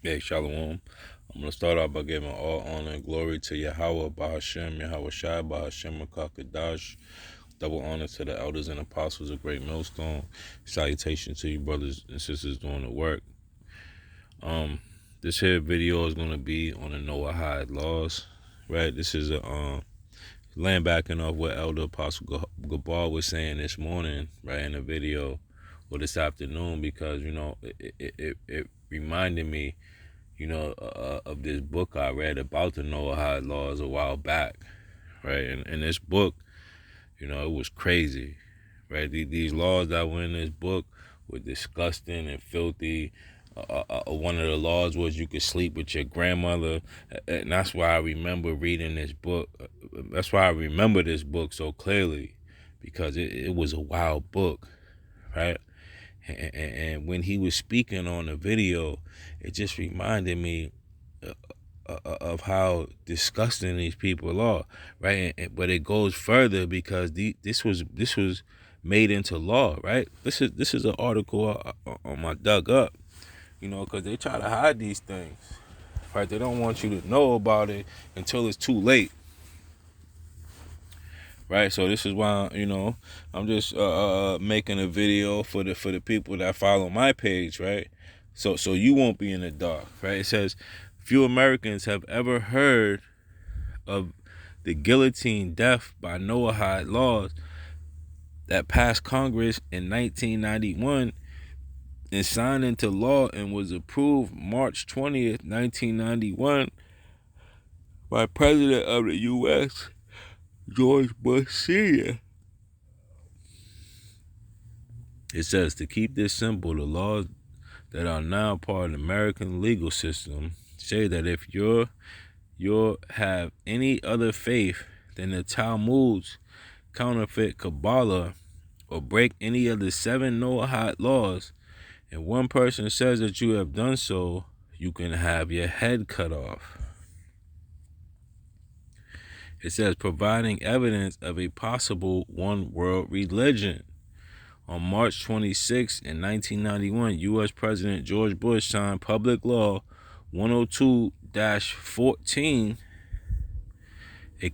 Hey, Shalom. I'm going to start off by giving all honor and glory to Yahweh, Bahashem, Yahweh Shai, Bahashem, Makakadash. Double honor to the elders and apostles of Great Millstone. Salutation to you brothers and sisters doing the work. This here video is going to be on the Noahide Laws, right? This is a land backing off what Elder Apostle Gabar was saying this morning, right, in the video, or this afternoon, because, it reminded me of this book I read about the Noahide Laws a while back, right? And in this book, it was crazy, right? These laws that were in this book were disgusting and filthy. One of the laws was you could sleep with your grandmother, and that's why I remember reading this book. That's why I remember this book so clearly, because it was a wild book, right? And when he was speaking on the video, it just reminded me of how disgusting these people are, right? But it goes further because this was made into law, right? This is an article on my dug up, because they try to hide these things, right? They don't want you to know about it until it's too late, right? So this is why I'm just making a video for the people that follow my page, right? So you won't be in the dark, right? It says few Americans have ever heard of the guillotine death by Noahide laws that passed Congress in 1991 and signed into law and was approved March 20th, 1991 by President of the U.S., George Bush Sr. It says, to keep this simple, the laws that are now part of the American legal system say that if you have any other faith than the Talmud's counterfeit Kabbalah or break any of the 7 Noahide laws, and one person says that you have done so, you can have your head cut off. It says, providing evidence of a possible one world religion. On March 26, in 1991, U.S. President George Bush signed Public Law 102-14, a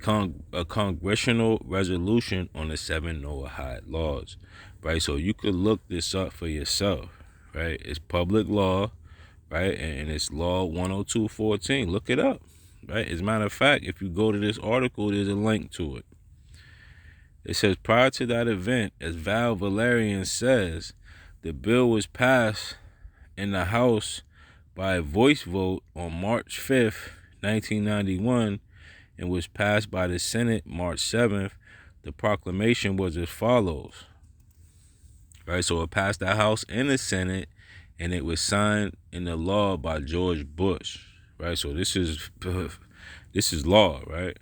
congressional resolution on the 7 Noahide laws, right? So you could look this up for yourself, right? It's public law, right? And it's law 102-14. Look it up, right? As a matter of fact, if you go to this article, there's a link to it. It says, prior to that event, as Val Valerian says, the bill was passed in the House by a voice vote on March 5th, 1991, and was passed by the Senate March 7th. The proclamation was as follows, right? So it passed the House and the Senate, and it was signed into law by George Bush, right? So this is law, right?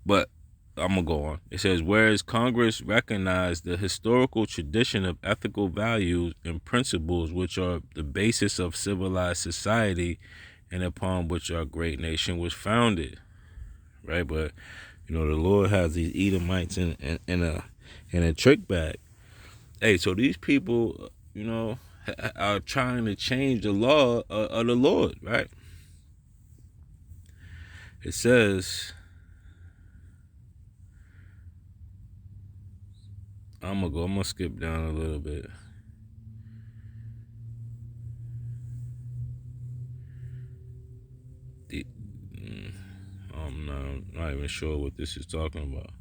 But I'm going to go on. It says, whereas Congress recognized the historical tradition of ethical values and principles which are the basis of civilized society and upon which our great nation was founded, right? But, the Lord has these Edomites in a trick bag. Hey, so these people, are trying to change the law of the Lord, right? It says, I'm going to skip down a little bit. I'm not even sure what this is talking about.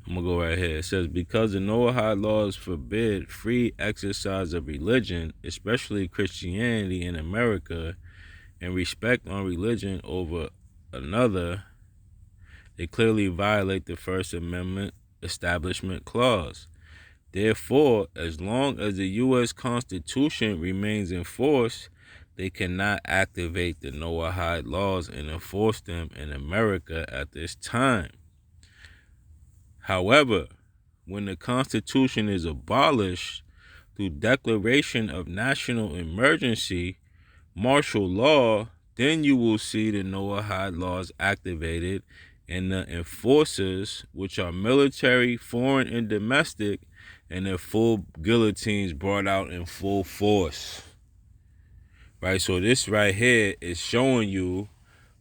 I'm going to go right here. It says, because the Noahide laws forbid free exercise of religion, especially Christianity in America, and respect on religion over another, they clearly violate the First Amendment Establishment Clause. Therefore, as long as the U.S. Constitution remains in force, they cannot activate the Noahide laws and enforce them in America at this time. However, when the Constitution is abolished through declaration of national emergency, martial law, then you will see the Noahide laws activated, and the enforcers, which are military, foreign, and domestic, and their full guillotines brought out in full force. Right? So this right here is showing you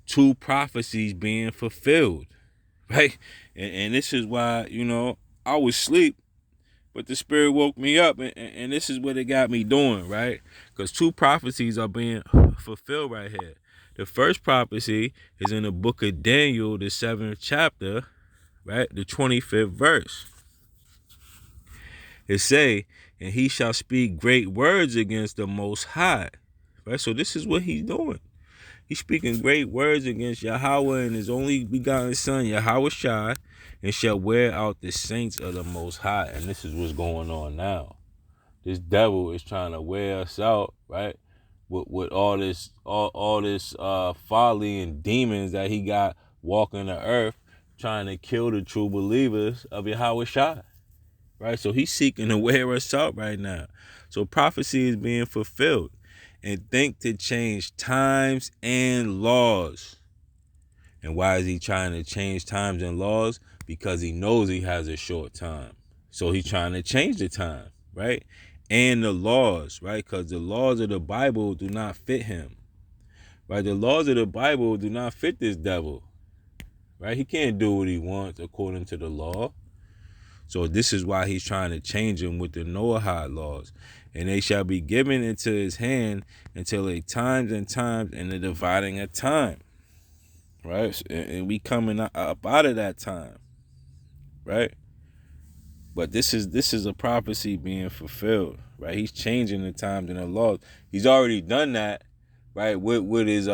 two prophecies being fulfilled. Right? And this is why, I was asleep, but the Spirit woke me up, and this is what it got me doing, right? Because two prophecies are being fulfilled right here. The first prophecy is in the book of Daniel, the 7th chapter, right? The 25th verse. It say, and he shall speak great words against the Most High. Right? So this is what he's doing. He's speaking great words against Yahweh and his only begotten son, Yahweh Shai, and shall wear out the saints of the Most High. And this is what's going on now. This devil is trying to wear us out, right? With all this folly and demons that he got walking the earth, trying to kill the true believers of Yahweh Shai. Right? So he's seeking to wear us out right now. So prophecy is being fulfilled. And think to change times and laws. And why is he trying to change times and laws? Because he knows he has a short time. So he's trying to change the time, right? And the laws, right? Because the laws of the Bible do not fit him. Right? The laws of the Bible do not fit this devil. Right? He can't do what he wants according to the law. So this is why he's trying to change him with the Noahide laws. And they shall be given into his hand until a times and times and the dividing of time. Right? And we coming up out of that time. Right? But this is a prophecy being fulfilled. Right? He's changing the times and the laws. He's already done that, right, with his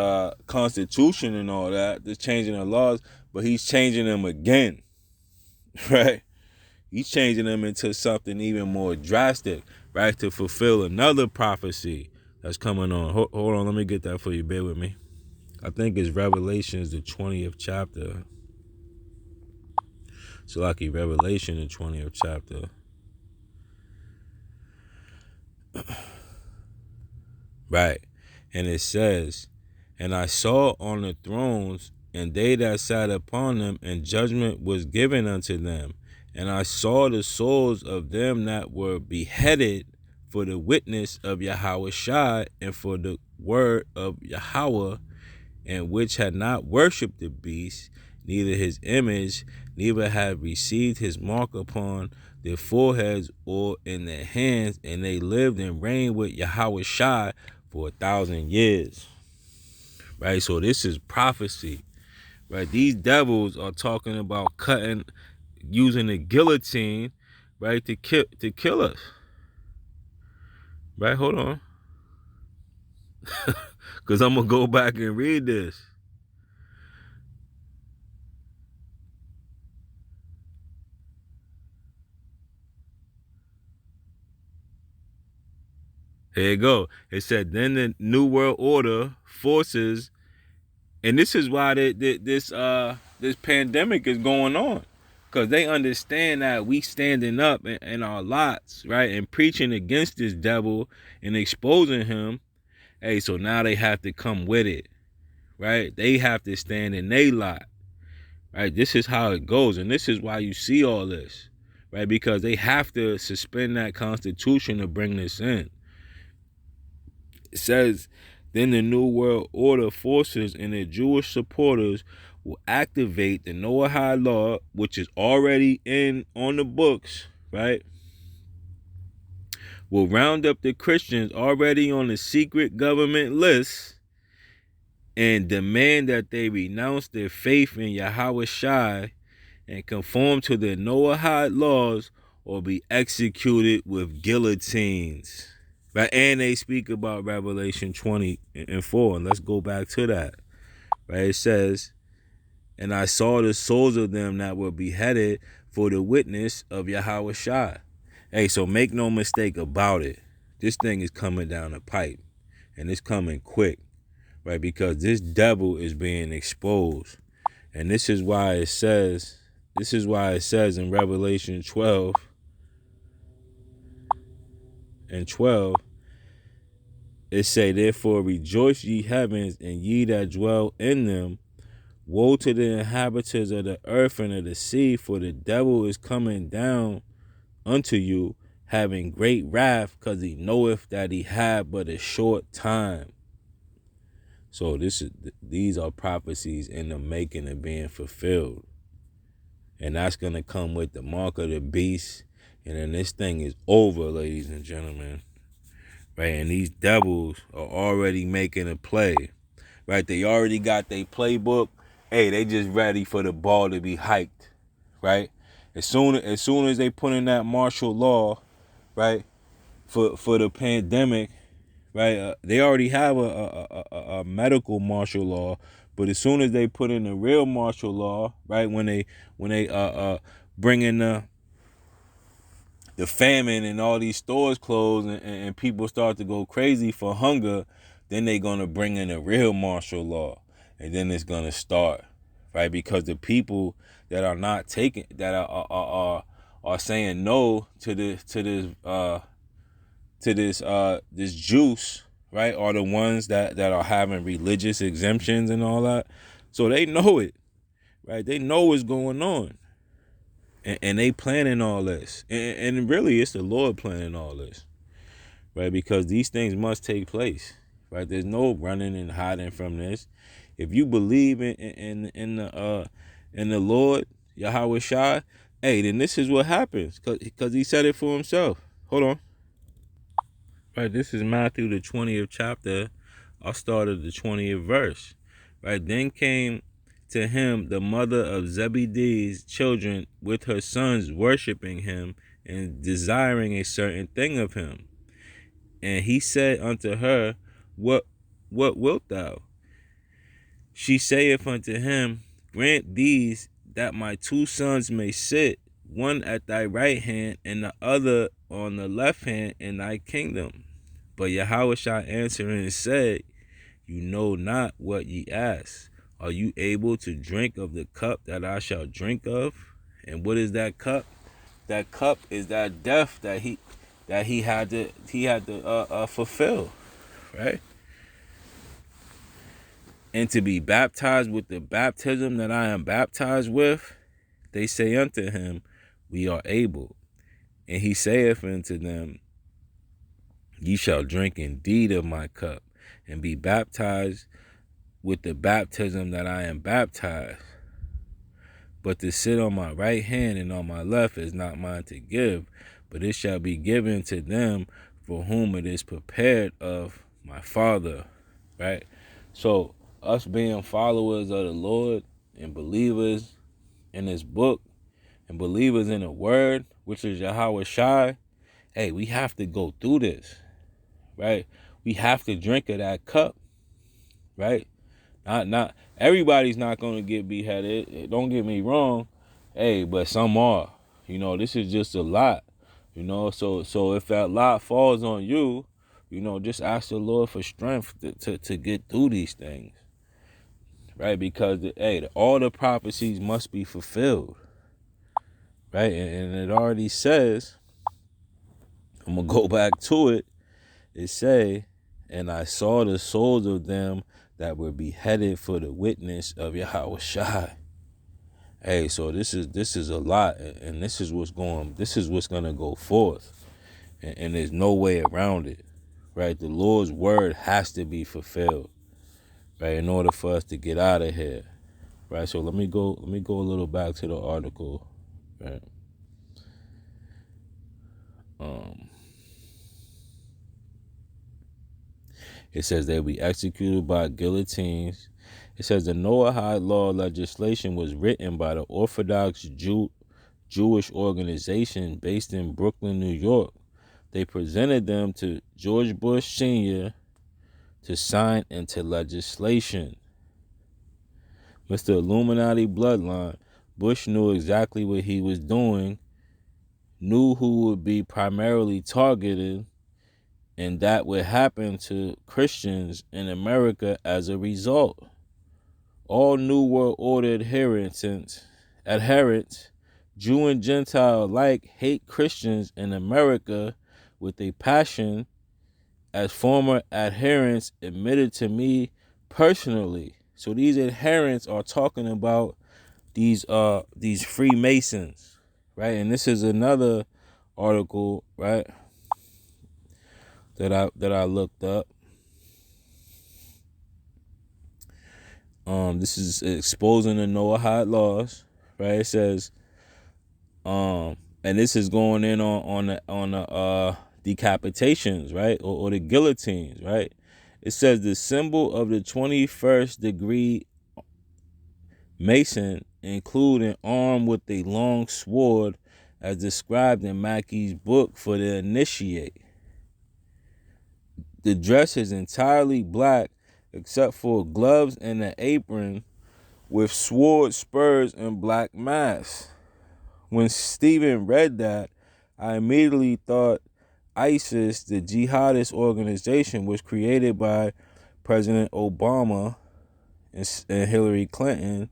constitution and all that. Just changing the laws, but he's changing them again. Right? He's changing them into something even more drastic, right, to fulfill another prophecy that's coming on. Hold on, let me get that for you. Bear with me. I think it's Revelations, the 20th chapter. So like Revelation, the 20th chapter. Right. And it says, and I saw on the thrones, and they that sat upon them, and judgment was given unto them. And I saw the souls of them that were beheaded for the witness of Yahweh Shai, and for the word of Yahweh, and which had not worshipped the beast, neither his image, neither had received his mark upon their foreheads or in their hands, and they lived and reigned with Yahweh Shai for 1,000 years. Right? So this is prophecy. Right? These devils are talking about using the guillotine, right, to kill us. Right? Hold on. Because I'm going to go back and read this. Here you go. It said, then the New World Order forces, and this is why this pandemic is going on. Because they understand that we standing up in our lots, right, and preaching against this devil and exposing him. Hey, so now they have to come with it, right? They have to stand in their lot, right? This is how it goes, and this is why you see all this, right? Because they have to suspend that constitution to bring this in. It says, then the New World Order forces and their Jewish supporters will activate the Noahide Law, which is already on the books, right? Will round up the Christians already on the secret government list and demand that they renounce their faith in Yahweh Shai and conform to the Noahide laws or be executed with guillotines. Right? And they speak about Revelation 20 and 4. And let's go back to that. Right? It says, and I saw the souls of them that were beheaded for the witness of Yahweh Shai. Hey, so make no mistake about it. This thing is coming down the pipe. And it's coming quick. Right? Because this devil is being exposed. And this is why it says in Revelation 12 and 12, it say, therefore rejoice ye heavens, and ye that dwell in them. Woe to the inhabitants of the earth and of the sea, for the devil is coming down unto you having great wrath, because he knoweth that he had but a short time. So these are prophecies in the making of being fulfilled. And that's going to come with the mark of the beast. And then this thing is over, ladies and gentlemen. Right? And these devils are already making a play. Right? They already got their playbook. Hey, they just ready for the ball to be hiked. Right? As soon as they put in that martial law, right, for the pandemic, right, they already have a medical martial law, but as soon as they put in the real martial law, right, when they bring in the famine and all these stores close, and people start to go crazy for hunger, then they're gonna bring in a real martial law, and then it's gonna start, right? Because the people that are not taking, that are saying no to this juice, right, are the ones that are having religious exemptions and all that. So they know it, right? They know what's going on. And they planning all this. And really, it's the Lord planning all this, right? Because these things must take place, right? There's no running and hiding from this. If you believe in the Lord, Yahweh Shai, hey, then this is what happens, because he said it for himself. Hold on. Right, this is Matthew the 20th chapter. I'll start at the 20th verse. Right, then came to him the mother of Zebedee's children with her sons, worshiping him and desiring a certain thing of him. And he said unto her, What wilt thou? She saith unto him, Grant these that my two sons may sit, one at thy right hand and the other on the left hand in thy kingdom. But Yahushua answering and said, You know not what ye ask. Are you able to drink of the cup that I shall drink of? And what is that cup? That cup is that death that he had to fulfill, right? And to be baptized with the baptism that I am baptized with, they say unto him, We are able. And he saith unto them, Ye shall drink indeed of my cup, and be baptized with the baptism that I am baptized. But to sit on my right hand and on my left is not mine to give, but it shall be given to them for whom it is prepared of my Father. Right? So us being followers of the Lord and believers in his book and believers in the word, which is Yahweh Shai, hey, we have to go through this. Right? We have to drink of that cup, right? Not everybody's not gonna get beheaded. Don't get me wrong, hey, but some are. This is just a lot. So if that lot falls on you, just ask the Lord for strength to get through these things, right? Because all the prophecies must be fulfilled, right? And it already says. I'm gonna go back to it. It say, and I saw the souls of them that were beheaded for the witness of Yahweh Shai. Hey, so this is a lot, and this is what's gonna go forth, and there's no way around it, right? The Lord's word has to be fulfilled, right, in order for us to get out of here, right? So let me go a little back to the article, right? It says they'll be executed by guillotines. It says the Noahide Law legislation was written by the Orthodox Jewish organization based in Brooklyn, New York. They presented them to George Bush Sr. to sign into legislation. Mr. Illuminati bloodline, Bush knew exactly what he was doing, knew who would be primarily targeted, and that would happen to Christians in America as a result. All New World Order adherents, Jew and Gentile alike, hate Christians in America with a passion, as former adherents admitted to me personally. So these adherents are talking about these Freemasons, right? And this is another article, right, that I looked up. This is exposing the Noahide laws, right? It says, and this is going in on the decapitations, right, or the guillotines, right? It says the symbol of the 21st degree Mason include an arm with a long sword as described in Mackey's book for the initiate. The dress is entirely black except for gloves and an apron with sword, spurs, and black mask. When Stephen read that, I immediately thought ISIS, the jihadist organization, was created by President Obama and Hillary Clinton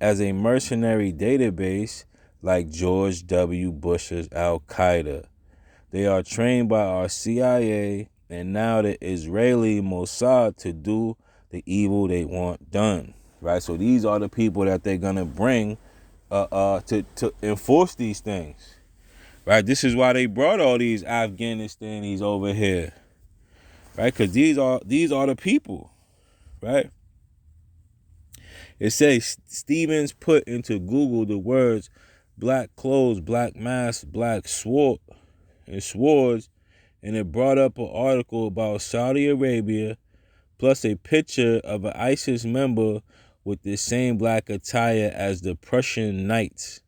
as a mercenary database like George W. Bush's Al-Qaeda. They are trained by our CIA and now the Israeli Mossad to do the evil they want done. Right? So these are the people that they're gonna bring to enforce these things. Right? This is why they brought all these Afghanistanis over here. Right? Because these are the people. Right? It says Stevens put into Google the words black clothes, black mask, black sword and swords, and it brought up an article about Saudi Arabia plus a picture of an ISIS member with the same black attire as the Prussian knights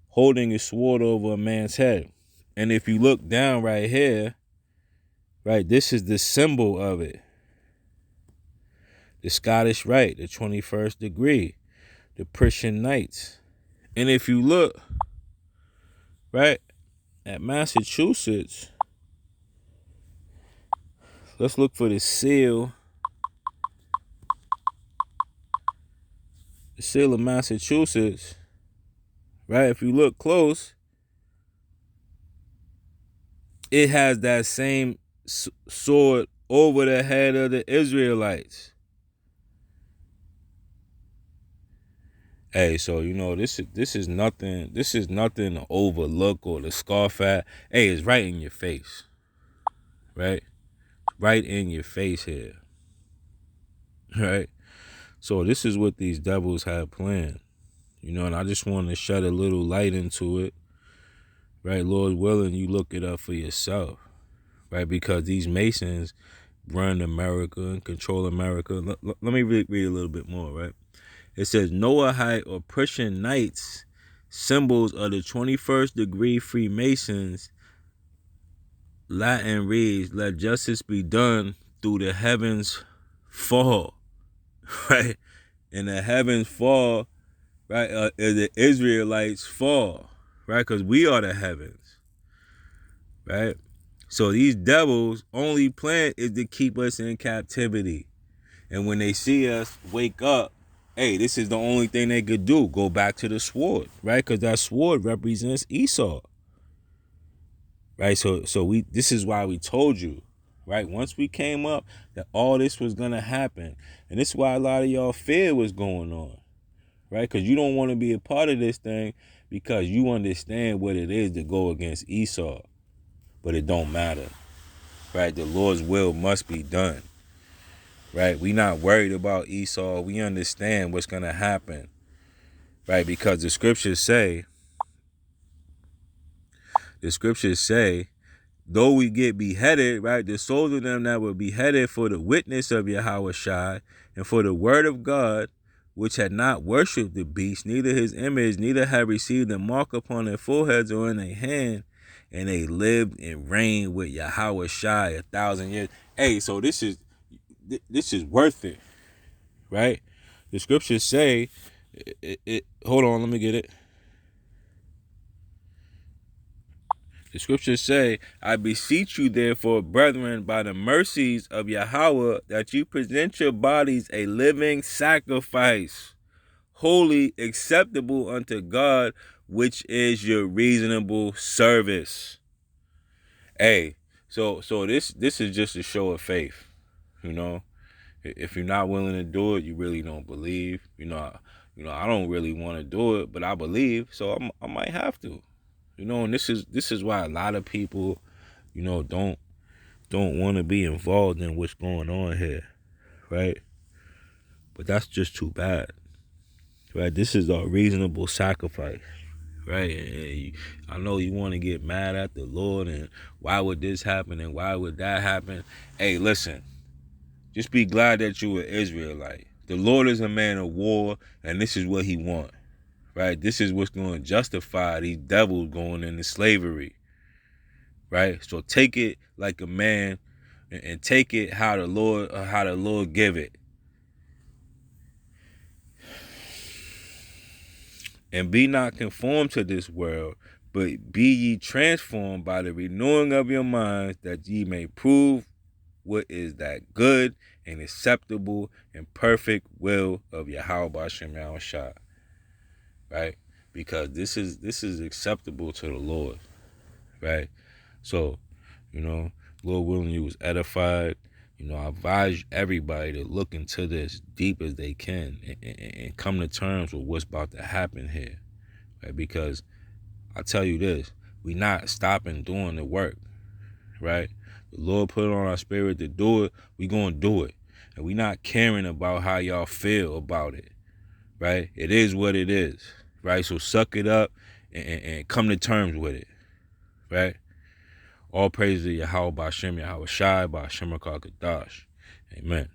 holding a sword over a man's head. And if you look down right here, right, this is the symbol of it. The Scottish Rite, the 21st degree, the Prussian knights. And if you look, right, at Massachusetts, let's look for the seal. The seal of Massachusetts, right? If you look close, it has that same sword over the head of the Israelites. Hey, so you know this is nothing. This is nothing to overlook or to scoff at. Hey, it's right in your face, right? Right in your face here, right? So this is what these devils have planned, you know. And I just want to shed a little light into it, right? Lord willing, you look it up for yourself, right? Because these Masons run America and control America. Let me read a little bit more, right? It says Noahide or Prussian Knights, symbols of the 21st degree Freemasons. Latin reads, let justice be done through the heavens fall, right? And the heavens fall, right? The Israelites fall, right? Because we are the heavens, right? So these devils' only plan is to keep us in captivity. And when they see us wake up, hey, this is the only thing they could do. Go back to the sword, right? Because that sword represents Esau, right? So this is why we told you, right? Once we came up, that all this was gonna happen, and this is why a lot of y'all fear what's going on, right? Because you don't want to be a part of this thing because you understand what it is to go against Esau, but it don't matter, right? The Lord's will must be done. Right, we not worried about Esau. We understand what's gonna happen, right? Because the scriptures say, though we get beheaded, right? The souls of them that were beheaded for the witness of Yahweh Shai and for the word of God, which had not worshipped the beast, neither his image, neither had received a mark upon their foreheads or in their hand, and they lived and reigned with Yahweh Shai 1,000 years. Hey, so this is worth it, right? The scriptures say, hold on, let me get it. The scriptures say, I beseech you therefore, brethren, by the mercies of Yahweh, that you present your bodies a living sacrifice, holy, acceptable unto God, which is your reasonable service. Hey, so this is just a show of faith, you know. If you're not willing to do it, you really don't believe. I don't really want to do it, but I believe, so I might have to. And this is why a lot of people, don't want to be involved in what's going on here, right? But that's just too bad, right? This is a reasonable sacrifice, right? I know you want to get mad at the Lord and why would this happen and why would that happen? Hey, listen, just be glad that you are Israelite. The Lord is a man of war, and this is what he wants, right? This is what's going to justify these devils going into slavery, right? So take it like a man, and take it how the Lord give it. And be not conformed to this world, but be ye transformed by the renewing of your minds, that ye may prove what is that good and acceptable and perfect will of Yahweh Bashem Yahushua. Right? Because this is acceptable to the Lord. Right? So, Lord willing, you was edified. I advise everybody to look into this deep as they can and come to terms with what's about to happen here. Right? Because I tell you this, we not stopping doing the work, right? The Lord put it on our spirit to do it, we gonna do it. And we not caring about how y'all feel about it, right? It is what it is, right? So suck it up and come to terms with it, right? All praise to Yahweh Bashem, Yahweh Shai, Bashem Kadash. Amen.